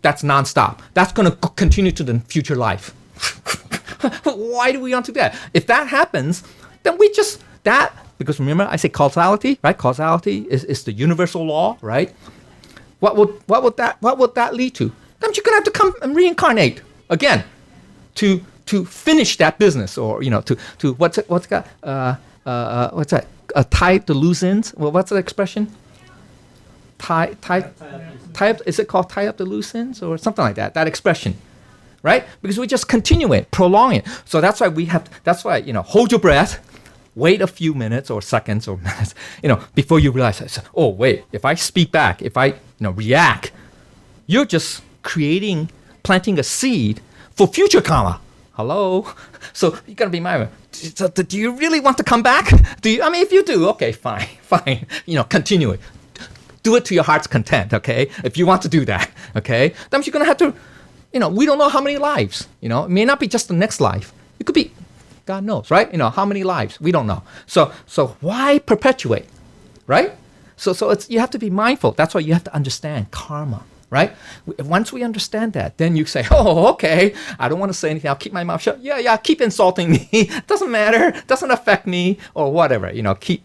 That's nonstop. That's gonna continue to the future life. Why do we want to do that? If that happens, then we just because remember I say causality, right? Causality is the universal law, right? What would that lead to? Then you're gonna have to come and reincarnate again to finish that business, or to what's that tie the loose ends. Well, what's the expression? Tie up. Is it called tie up the loose ends or something like that? That expression, right? Because we just continue it, prolong it. So that's why That's why hold your breath. Wait a few minutes or seconds or minutes, before you realize, oh, wait, if I speak back, if I, react, you're just planting a seed for future karma. Hello? So you gotta be mindful. So do you really want to come back? If you do, okay, fine. Continue it. Do it to your heart's content, okay? If you want to do that, okay? Then you're gonna have to, we don't know how many lives, it may not be just the next life. It could be, God knows, right? How many lives? We don't know. So why perpetuate, right? So you have to be mindful. That's why you have to understand karma, right? Once we understand that, then you say, oh, okay, I don't want to say anything. I'll keep my mouth shut. Yeah, keep insulting me. Doesn't matter. Doesn't affect me or whatever. Keep,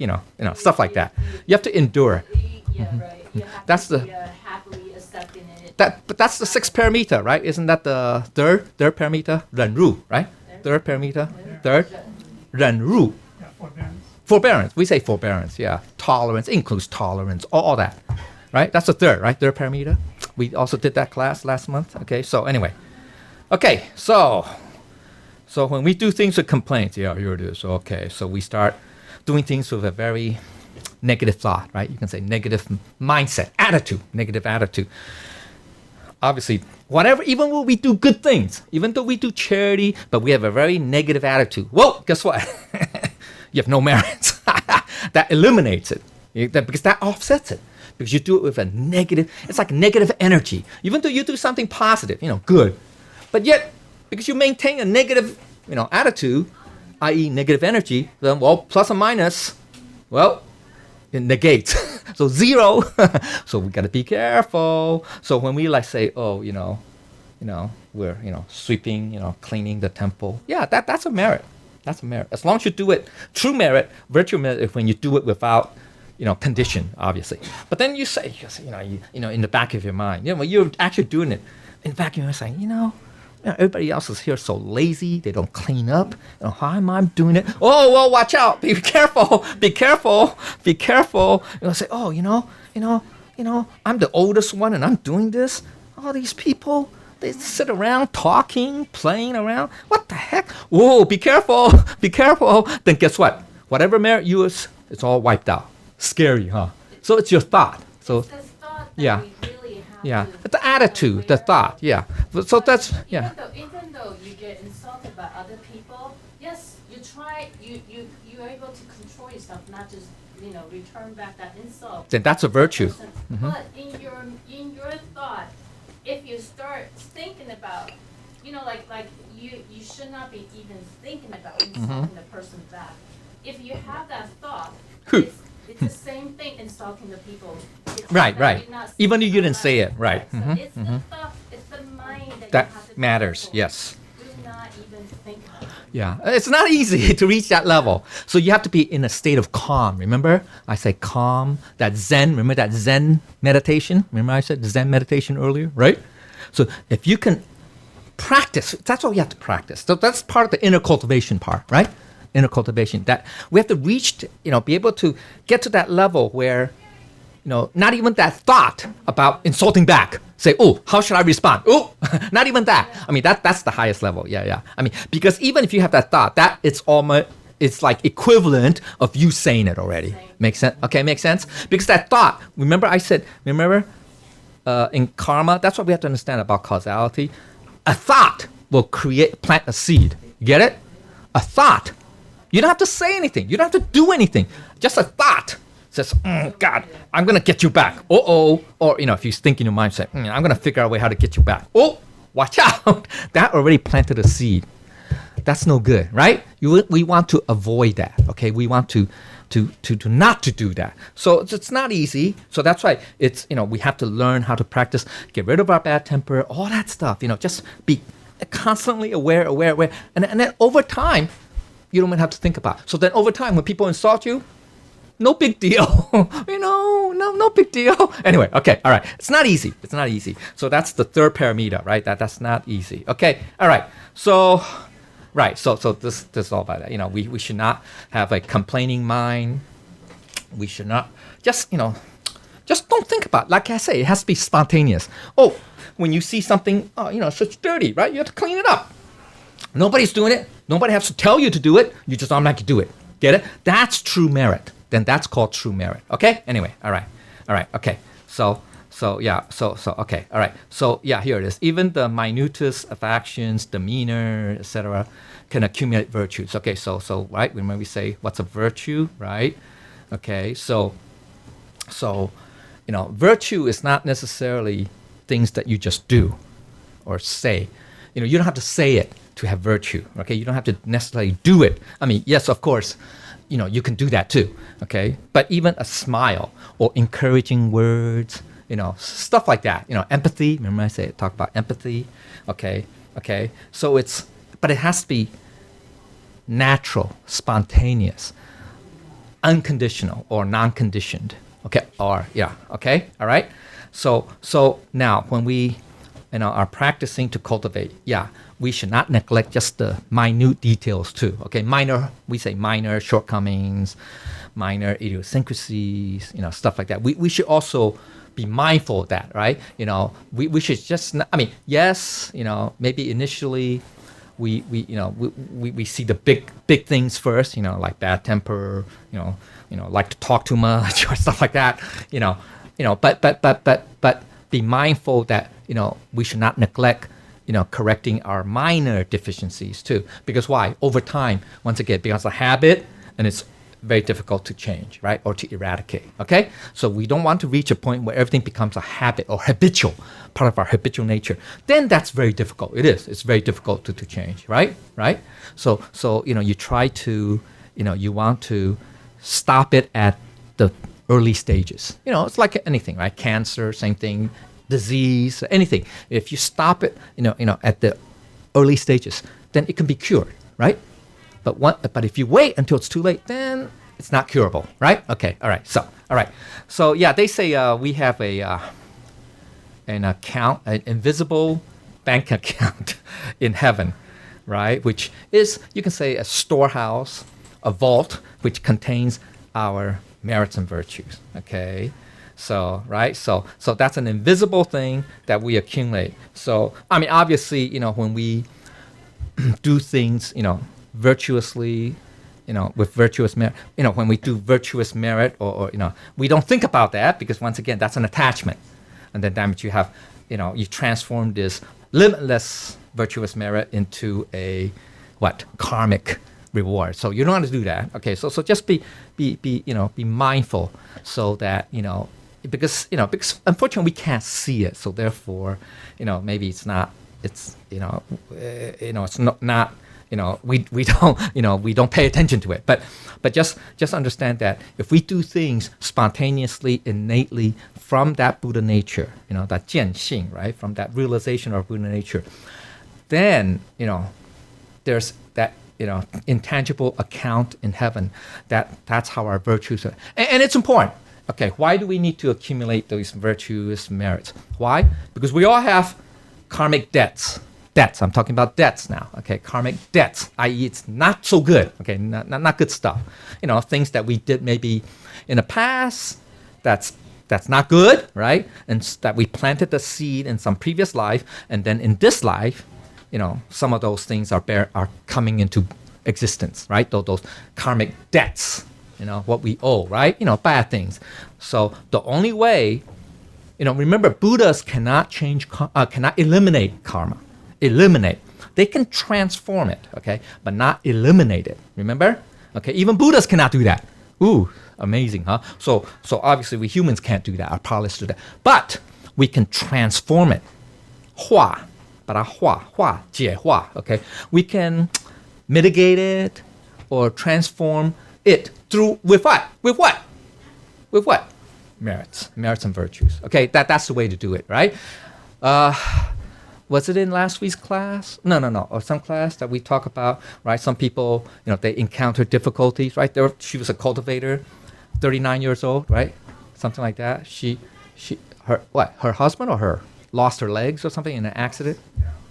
stuff like that. You have to endure. Yeah, right. You have That's to the be, happily accepting it. but that's the sixth parameter, right? Isn't that the third parameter? Renru, right? Third parameter. Third, renru. Yeah, forbearance. Forbearance. We say forbearance. Yeah. Tolerance includes tolerance. All that, right? That's the third, right? Third parameter. We also did that class last month. Okay. So anyway, okay. So when we do things with complaints, yeah, here it is. Okay. So we start doing things with a very negative thought, right? You can say negative mindset, attitude, negative attitude. Obviously, even when we do good things, even though we do charity, but we have a very negative attitude. Well, guess what? You have no merits. That eliminates it. Because that offsets it. Because you do it with a negative, it's like negative energy. Even though you do something positive, good. But yet, because you maintain a negative, attitude, i.e. negative energy, then, well, plus or minus, well, it negates. So zero. So we got to be careful. So when we say, oh, we're, sweeping, cleaning the temple. Yeah, that's a merit. That's a merit. As long as you do it, true merit, virtue merit, is when you do it without, condition, obviously. But then you say, in the back of your mind, when you're actually doing it, in the back of your mind saying, everybody else is here so lazy. They don't clean up. How am I doing it? Oh, well, watch out. Be careful. Be careful. Be careful. Say, oh, I'm the oldest one and I'm doing this. All these people, they sit around talking, playing around. What the heck? Whoa, be careful. Be careful. Then guess what? Whatever merit you is, it's all wiped out. Scary, huh? So it's your thought. So It's this thought that yeah. we really have Yeah, to the attitude, the aware thought, of. yeah. So that's, yeah. Even though you get insulted by other people, yes, you're able to control yourself, not just return back that insult. Then that's a virtue. Person. But in your thought, if you start thinking about, like you should not be even thinking about insulting the person back. If you have that thought, it's the same thing insulting the people. It's Right, that right. you're not Even though you saying didn't say it, right. So it's the thought, it's the mind that That you have to be matters, careful. yes. Do not even think about it. Yeah, it's not easy to reach that level. So you have to be in a state of calm. Remember, I say calm, that Zen. Remember that Zen meditation? Remember I said Zen meditation earlier, right? So if you can practice, that's what you have to practice. So that's part of the inner cultivation part, right? Inner cultivation. That we have to reach, be able to get to that level where, not even that thought about insulting back. Say, oh, how should I respond? Oh, not even that. That's the highest level. Yeah. Because even if you have that thought, that it's like equivalent of you saying it already. Make sense? Okay, makes sense? Because that thought, remember in karma, that's what we have to understand about causality. A thought will plant a seed. Get it? A thought. You don't have to say anything. You don't have to do anything. Just a thought says, God, I'm going to get you back. Uh-oh. Or, if you think in your mind, say, I'm going to figure out a way how to get you back. Oh, watch out. That already planted a seed. That's no good, right? We want to avoid that, okay? We want to not to do that. So it's not easy. So that's why it's, we have to learn how to practice, get rid of our bad temper, all that stuff, just be constantly aware. And then over time, you don't even have to think about it. So then over time, when people insult you, no big deal. No no big deal. Anyway, okay, all right. It's not easy. It's not easy. So that's the third paramita, right? That's not easy. Okay, all right. So, right. So this is all about that. We should not have a complaining mind. We should not just don't think about it. Like I say, it has to be spontaneous. Oh, when you see something, so it's dirty, right? You have to clean it up. Nobody's doing it. Nobody has to tell you to do it. You just automatically do it. Get it? That's true merit. Then that's called true merit. Okay? Anyway, all right, okay. So yeah, okay, all right. So yeah, here it is. Even the minutest of actions, demeanor, etc., can accumulate virtues. Okay, so right, when we say what's a virtue, right? Okay, so virtue is not necessarily things that you just do or say. You don't have to say it to have virtue. Okay, you don't have to necessarily do it. I mean, yes, of course, you can do that too. Okay, but even a smile or encouraging words, stuff like that. Empathy. Remember I talk about empathy. Okay. So but it has to be natural, spontaneous, unconditional or non-conditioned. Okay, okay, all right. So now when we are practicing to cultivate, we should not neglect just the minute details too. Okay, we say minor shortcomings, minor idiosyncrasies, stuff like that. We should also be mindful of that, right? We should just not, yes, maybe initially we see the big things first, like bad temper, like to talk too much or stuff like that, but be mindful that we should not neglect correcting our minor deficiencies too, because why? Over time, once again, it becomes a habit and it's very difficult to change, right? Or to eradicate, okay? So we don't want to reach a point where everything becomes a habit or habitual, part of our habitual nature. Then that's very difficult. It is. It's very difficult to change, right? So you try to, you want to stop it at the early stages. It's like anything, right? Cancer, same thing, disease, anything. If you stop it, at the early stages, then it can be cured, right? But if you wait until it's too late, then it's not curable, right? Okay, all right. So yeah, they say we have an account, an invisible bank account in heaven, right? Which is, you can say, a storehouse, a vault, which contains our merits and virtues. Okay, so right, so that's an invisible thing that we accumulate. So obviously, when we do things, virtuously, with virtuous merit, when we do virtuous merit, or we don't think about that because once again, that's an attachment, and then damage you have, you transform this limitless virtuous merit into a karmic reward. So you don't want to do that. Okay, so just be mindful so that because unfortunately we can't see it. So therefore, maybe it's not. It's it's not. We don't pay attention to it. But just understand that if we do things spontaneously, innately from that Buddha nature, that jian xing, right, from that realization of Buddha nature, then there's that intangible account in heaven. That's how our virtues are, and it's important. Okay, why do we need to accumulate those virtuous merits? Why? Because we all have karmic debts. I'm talking about debts now. Okay, karmic debts, i.e., it's not so good. Okay, not good stuff. Things that we did maybe in the past. That's not good, right? And that we planted the seed in some previous life, and then in this life, some of those things are coming into existence, right? Those karmic debts. What we owe, right? Bad things. So the only way, remember, Buddhas cannot cannot eliminate karma. Eliminate. They can transform it, okay, but not eliminate it. Remember? Okay, even Buddhas cannot do that. Ooh, amazing, huh? So obviously we humans can't do that. Our powerless to do that. But we can transform it. 化, 把它化, 解化, okay? We can mitigate it or transform it with what? With what? Merits and virtues. Okay, that's the way to do it, right? Was it in last week's class? No. Or some class that we talk about, right? Some people, they encounter difficulties, right? She was a cultivator, 39 years old, right? something like that. Her husband or her lost her legs or something in an accident.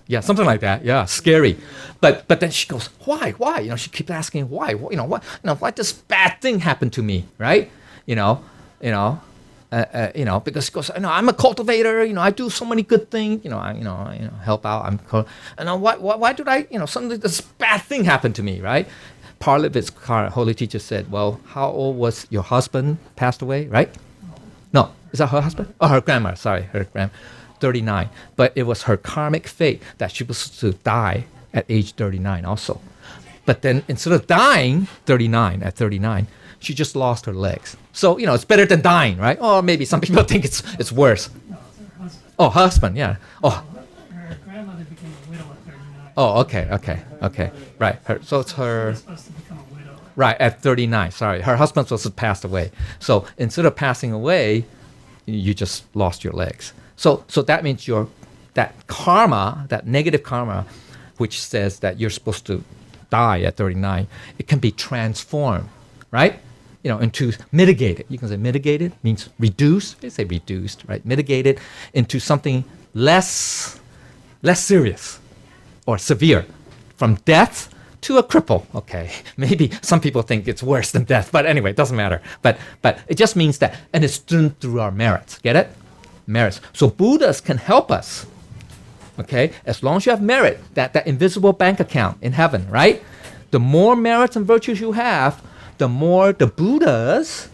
Yeah, something like that. Yeah, scary. But then she goes, why? She keeps asking why. Why does bad thing happen to me, right? Because she goes, I'm a cultivator. I do so many good things. I help out. Why did suddenly this bad thing happen to me, right? Part of its holy teacher said, well, how old was your husband passed away, right? No, is that her husband? Oh, her grandma. Sorry, her grandma. 39, but it was her karmic fate that she was supposed to die at age 39 also. But then instead of dying at 39, she just lost her legs. So, it's better than dying, right? Or maybe some people think it's worse. No, it's her husband. Oh, husband, yeah. Oh, Her grandmother became a widow at 39. oh, okay. Right. So it's She her. was supposed to become a widow. Right, at 39. Sorry. Her husband was supposed to pass away. So instead of passing away, you just lost your legs. So that means that karma, that negative karma, which says that you're supposed to die at 39, it can be transformed, right? Into mitigated. You can say mitigated means reduced. They say reduced, right? Mitigated into something less serious or severe, from death to a cripple. Okay, maybe some people think it's worse than death, but anyway, it doesn't matter. But it just means that, and it's done through our merits. Get it? Merits. So Buddhas can help us. Okay, as long as you have merit, that invisible bank account in heaven, right? The more merits and virtues you have, the more the Buddhas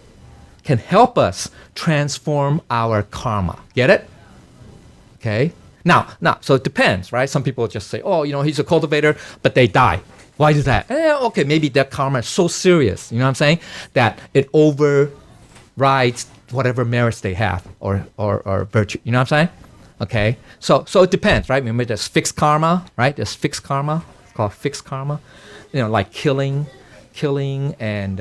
can help us transform our karma. Get it? Okay. Now, so it depends, right? Some people just say, oh, he's a cultivator, but they die. Why is that? Okay, maybe their karma is so serious, you know what I'm saying, that it overrides whatever merits they have or virtue. You know what I'm saying? Okay. So it depends, right? Remember, there's fixed karma, right? There's fixed karma. It's called fixed karma. Like killing, and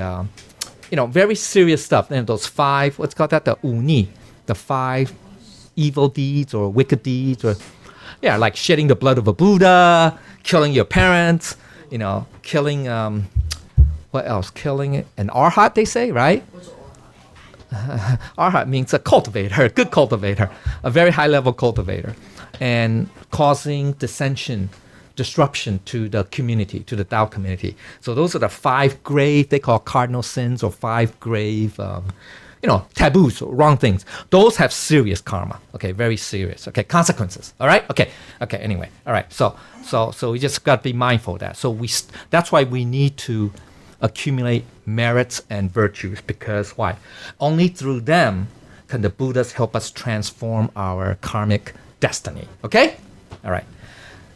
very serious stuff. And those 5, what's called that? The 忤逆, the 5 evil deeds or wicked deeds, or like shedding the blood of a Buddha, killing your parents, killing what else? Killing an arhat, they say, right? Arhat means a cultivator, a good cultivator, a very high level cultivator, and causing dissension, disruption to the community, to the Tao community. So those are the 5 grave, they call cardinal sins, or 5 grave, taboos, or wrong things. Those have serious karma. Okay, very serious. Okay, consequences. All right. Okay. Anyway. All right. So we just got to be mindful of that. So that's why we need to accumulate merits and virtues, because why? Only through them can the Buddhas help us transform our karmic destiny. Okay? All right.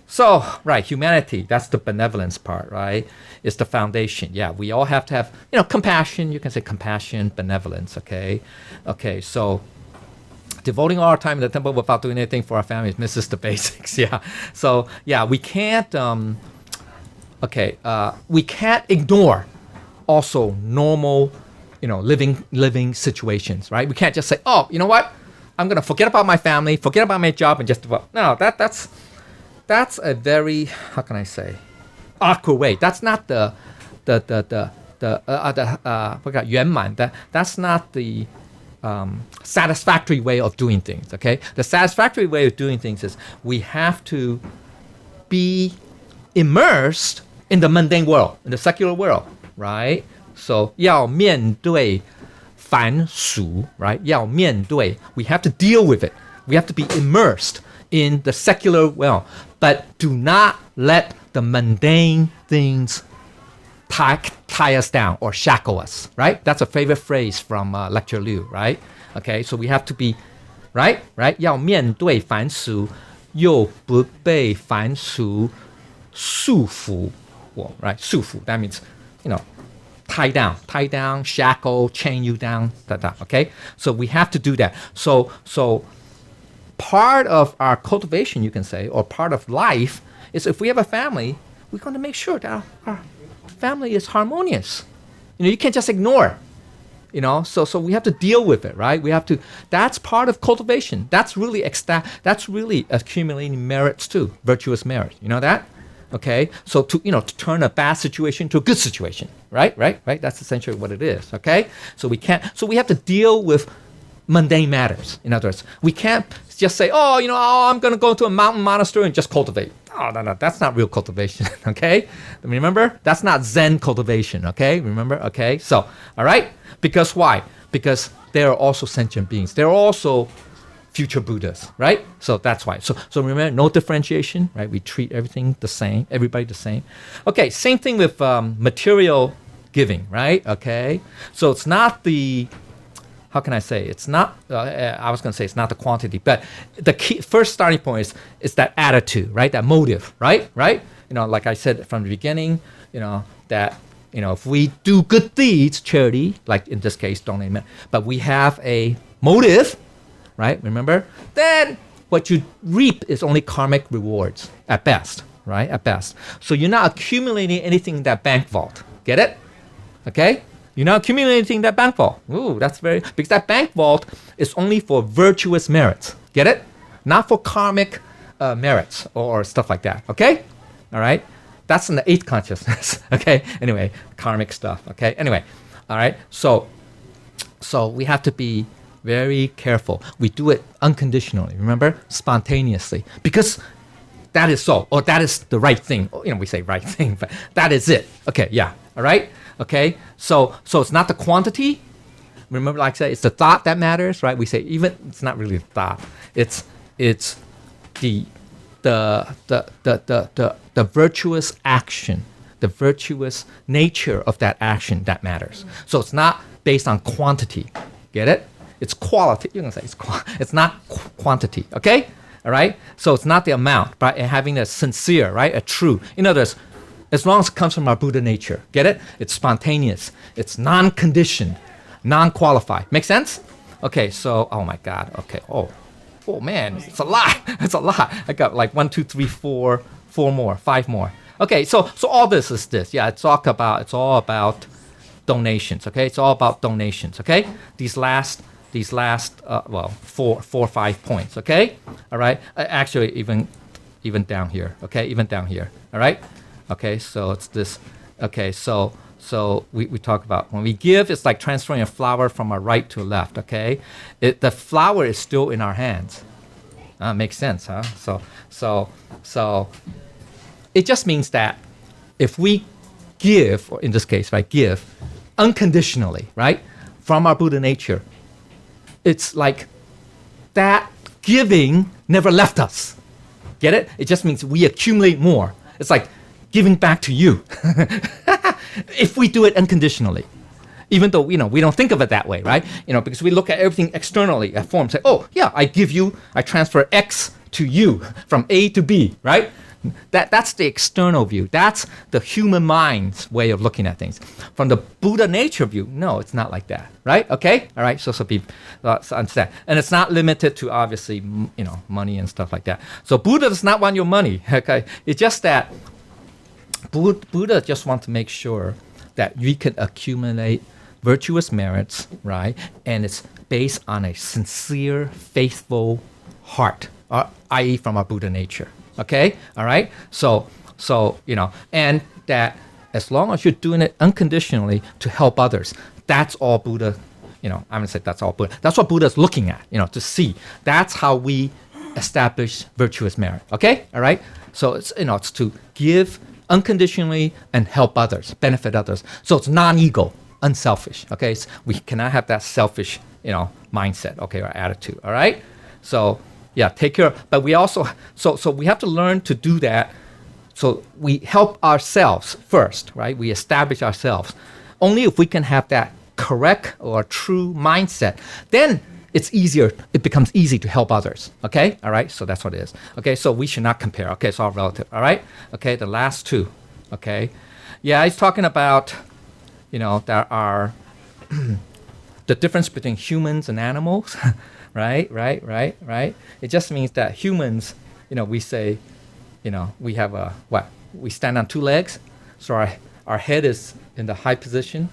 So, right, humanity, that's the benevolence part, right? It's the foundation. Yeah, we all have to have, compassion. You can say compassion, benevolence, okay? Okay, so devoting all our time in the temple without doing anything for our families misses the basics, yeah. So, yeah, we can't, we can't ignore also normal, living situations, right? We can't just say, oh, you know what? I'm going to forget about my family, forget about my job, and just devote. No, that's a very, how can I say, awkward way. That's not the 圆满. That's not the satisfactory way of doing things. Okay, the satisfactory way of doing things is we have to be immersed in the mundane world, in the secular world, right? So 要面对凡俗, right? 要面对, we have to deal with it. We have to be immersed in the secular world, but do not let the mundane things tie us down or shackle us, right? That's a favorite phrase from Lecture Liu, right? Okay, so we have to be, right? 要面对凡俗，又不被凡俗束缚我, right? 束缚, that means, tie down, shackle, chain you down, okay? So we have to do that. So part of our cultivation, you can say, or part of life, is if we have a family, we're going to make sure that our family is harmonious. You can't just ignore it. So we have to deal with it, right? We have to. That's part of cultivation. That's really accumulating merits too, virtuous merit. You know that? Okay. So to turn a bad situation to a good situation, right? That's essentially what it is. Okay. So we have to deal with mundane matters. In other words, we can't just say, oh, I'm going to go to a mountain monastery and just cultivate. Oh, no, that's not real cultivation, okay? Remember, that's not Zen cultivation, okay? Remember, okay? So, all right? Because why? Because they are also sentient beings. They're also future Buddhas, right? So that's why. So remember, no differentiation, right? We treat everything the same, everybody the same. Okay, same thing with material giving, right? Okay, so it's not the, how can I say? It's not, I was going to say it's not the quantity, but the key, first starting point is that attitude, right? That motive, right? Right? Like I said from the beginning, that, if we do good deeds, charity, like in this case, donate, but we have a motive, right? Remember? Then what you reap is only karmic rewards at best, right? At best. So you're not accumulating anything in that bank vault. Get it? Okay? You're not accumulating that bank vault. Ooh, that's because that bank vault is only for virtuous merits. Get it? Not for karmic merits or stuff like that. Okay? All right? That's in the eighth consciousness. Okay? Anyway, karmic stuff. Okay? Anyway, all right? So we have to be very careful. We do it unconditionally, remember? Spontaneously. Because that is so, or that is the right thing. We say right thing, but that is it. Okay, yeah, all right? Okay, so it's not the quantity. Remember, like I said, it's the thought that matters, right? We say even, it's not really the thought. It's the virtuous action, the virtuous nature of that action that matters. So it's not based on quantity. Get it? It's quality. You can say it's not quantity. Okay, all right. So it's not the amount, but having a sincere, right, a true. In other words, as long as it comes from our Buddha nature, get it? It's spontaneous. It's non-conditioned, non-qualified. Make sense? Okay. So, oh my God. Okay. Oh man, it's a lot. It's a lot. I got like 1, 2, 3, 4 more, 5 more. Okay. So all this is this. Yeah. It's all about donations. Okay. It's all about donations. Okay. These last 4 or 5 points, okay? All right? Actually, even down here, okay? Even down here, all right? Okay, so it's this, okay, so we talk about when we give, it's like transferring a flower from our right to left, okay? The flower is still in our hands. Makes sense, huh? So it just means that if we give, or in this case, right, give unconditionally, right, from our Buddha nature, it's like that giving never left us. Get it? It just means we accumulate more. It's like giving back to you if we do it unconditionally. Even though, we don't think of it that way, right? Because we look at everything externally, at form, say, oh, yeah, I transfer X to you from A to B, right? That's the external view. That's the human mind's way of looking at things. From the Buddha nature view, no, it's not like that, right? Okay, all right. So people understand, and it's not limited to obviously, money and stuff like that. So Buddha does not want your money. Okay, it's just that Buddha just wants to make sure that we can accumulate virtuous merits, right? And it's based on a sincere, faithful heart, i.e., from our Buddha nature. Okay, all right. So and that as long as you're doing it unconditionally to help others, that's all Buddha. I'm gonna say that's all Buddha. That's what Buddha's looking at. To see. That's how we establish virtuous merit. Okay, all right. So it's it's to give unconditionally and help others, benefit others. So it's non-ego, unselfish. Okay, so we cannot have that selfish mindset. Okay, or attitude. All right. So. Yeah, take care. But we also, so we have to learn to do that. So we help ourselves first, right? We establish ourselves. Only if we can have that correct or true mindset, then it's easier. It becomes easy to help others. Okay, all right. So that's what it is. Okay, so we should not compare. Okay, it's all relative. All right. Okay, the last two. Okay, yeah, he's talking about, there are the difference between humans and animals. Right. It just means that humans, we say, we have we stand on 2 legs, so our head is in the high position,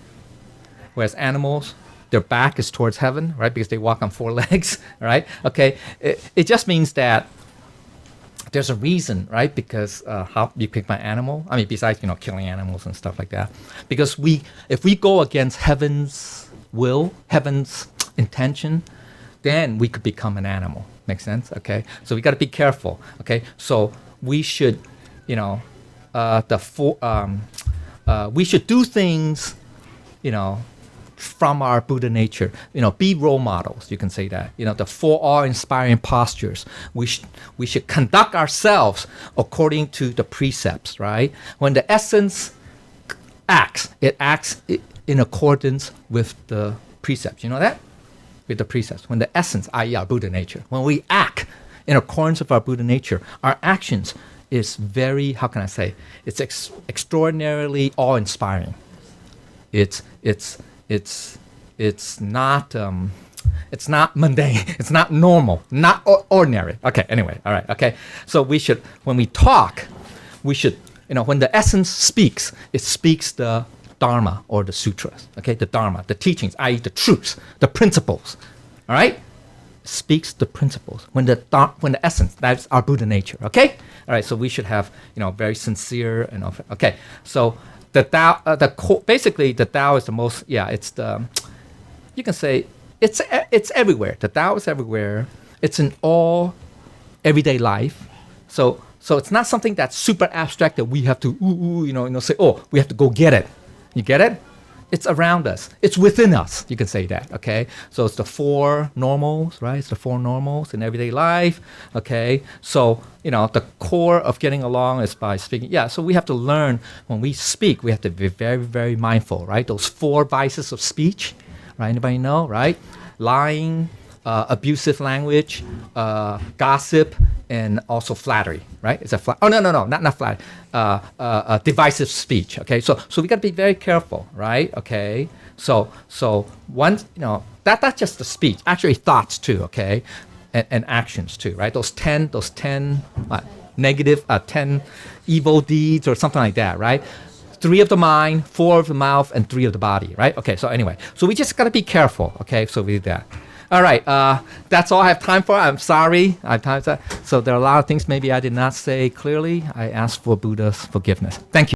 whereas animals, their back is towards heaven, right, because they walk on 4 legs, right? Okay, it just means that there's a reason, right, because how you pick my animal, I mean, besides, killing animals and stuff like that, because if we go against heaven's will, heaven's intention, then we could become an animal. Make sense? Okay. So we got to be careful. Okay. So we should, you know, we should do things, you know, from our Buddha nature. You know, be role models. You can say that. You know, the 4 awe-inspiring postures. We should conduct ourselves according to the precepts. Right. When the essence acts, it acts in accordance with the precepts. You know that? With the precepts. When the essence, i.e. our Buddha nature, when we act in accordance with our Buddha nature, our actions is very, how can I say, it's extraordinarily awe-inspiring. It's not mundane. It's not normal. Not ordinary. Okay. Anyway. All right. Okay. So we should, when we talk, we should, you know, when the essence speaks, it speaks the Dharma or the sutras. Okay. The Dharma, the teachings, i.e. the truths, the principles. All right. Speaks the principles. When the essence, that's our Buddha nature. Okay. All right. So we should have, you know, very sincere and okay. So the Tao, basically the Tao is the most. Yeah. It's the. You can say it's everywhere. The Tao is everywhere. It's in all everyday life. So it's not something that's super abstract that we have to say, oh, we have to go get it. You get it? It's around us. It's within us. You can say that, okay? So it's the 4 normals, right? It's the 4 normals in everyday life, okay? So, you know, the core of getting along is by speaking. Yeah, so we have to learn when we speak, we have to be very, very mindful, right? Those 4 vices of speech, right? Anybody know, right? Lying, abusive language, gossip, and also flattery, right? It's a not flattery. Divisive speech. Okay, so we got to be very careful, right? Okay, so once that's just the speech. Actually, thoughts too. Okay, and actions too, right? Those 10 negative 10 evil deeds or something like that, right? 3 of the mind, 4 of the mouth, and 3 of the body, right? Okay, so anyway, so we just got to be careful. Okay, so we do that. All right, that's all I have time for. I'm sorry. I have time for that. So there are a lot of things maybe I did not say clearly. I ask for Buddha's forgiveness. Thank you.